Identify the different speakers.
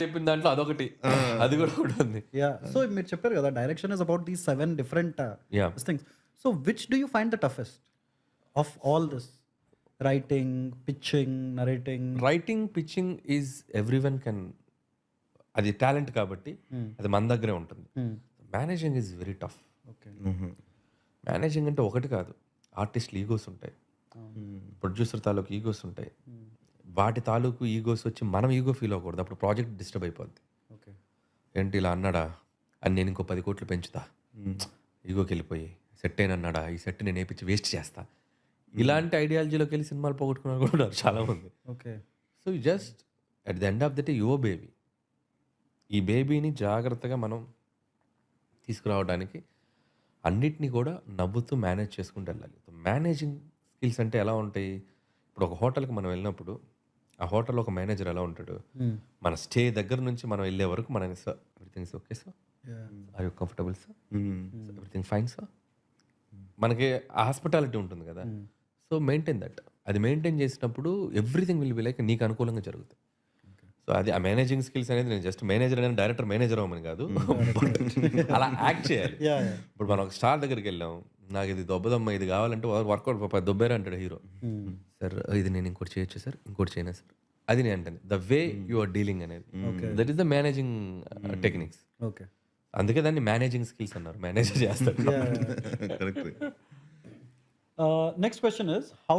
Speaker 1: చెప్పిన దాంట్లో అదొకటి. అది కూడా ఒకటి ఉంది.
Speaker 2: సో మీరు చెప్పారు కదా direction is about these 7 different
Speaker 1: Yeah.
Speaker 2: Things. So which do you find the toughest of all this? Writing, pitching, narrating.
Speaker 1: Writing, pitching is everyone can, అది టాలెంట్ కాబట్టి అది మన దగ్గరే ఉంటుంది. Managing is very tough.
Speaker 2: Okay.
Speaker 1: Managing అంటే ఒకటి కాదు, ఆర్టిస్టులు ఈగోస్ ఉంటాయి, ప్రొడ్యూసర్ తాలూకు ఈగోస్ ఉంటాయి. వాటి తాలూకు ఈగోస్ వచ్చి మనం ఈగో ఫీల్ అవ్వకూడదు, అప్పుడు ప్రాజెక్ట్ డిస్టర్బ్ అయిపోద్ది.
Speaker 2: ఓకే.
Speaker 1: ఏంటి ఇలా అన్నాడా అని నేను ఇంకో 10 కోట్లు పెంచుతా, ఈగోకి వెళ్ళిపోయి సెట్ అయిన అన్నాడా ఈ సెట్ నేను వేపించి వేస్ట్ చేస్తా, ఇలాంటి ఐడియాలజీలోకి వెళ్ళి సినిమాలు పోగొట్టుకున్నారు కూడా ఉన్నారు చాలా మంది.
Speaker 2: Okay.
Speaker 1: So just at the end of the day your baby, ఈ బేబీని జాగ్రత్తగా మనం తీసుకురావడానికి అన్నిటినీ కూడా నవ్వుతూ మేనేజ్ చేసుకుంటూ వెళ్ళాలి. మేనేజింగ్ స్కిల్స్ అంటే ఎలా ఉంటాయి, ఇప్పుడు ఒక హోటల్కి మనం వెళ్ళినప్పుడు ఆ హోటల్లో ఒక మేనేజర్ ఎలా ఉంటాడు, మన స్టే దగ్గర నుంచి మనం వెళ్ళే వరకు మన sir everything is okay sir, are you comfortable sir, everything fine sir, మనకి హాస్పిటాలిటీ ఉంటుంది కదా. సో మెయింటైన్ దట్, అది మెయింటైన్ చేసినప్పుడు ఎవ్రీథింగ్ విల్ బి లైక్ నీకు అనుకూలంగా జరుగుతుంది. సో అది ఆ మేనేజింగ్ స్కిల్స్ అనేది నేను జస్ట్ మేనేజర్ అనేది డైరెక్టర్ మేనేజర్ అవ్వమని కాదు, అలా యాక్ట్ చేయాలి. ఇప్పుడు మనం ఒక స్టార్ దగ్గరికి వెళ్ళాం, నాకు ఇది దొబ్బదమ్మ ఇది కావాలంటే వర్కౌట్ దొబ్బేరా అంటాడు హీరో. సార్ ఇది నేను ఇంకోటి చేయొచ్చు సార్, ఇంకోటి చేయనా సార్, అది నేను అంటాను the way you are dealing అనేది, that is the managing techniques.
Speaker 2: Okay.
Speaker 1: అందుకే దాన్ని మేనేజింగ్ స్కిల్స్ అన్నారు, మేనేజర్ చేస్తారు.
Speaker 2: Next question is how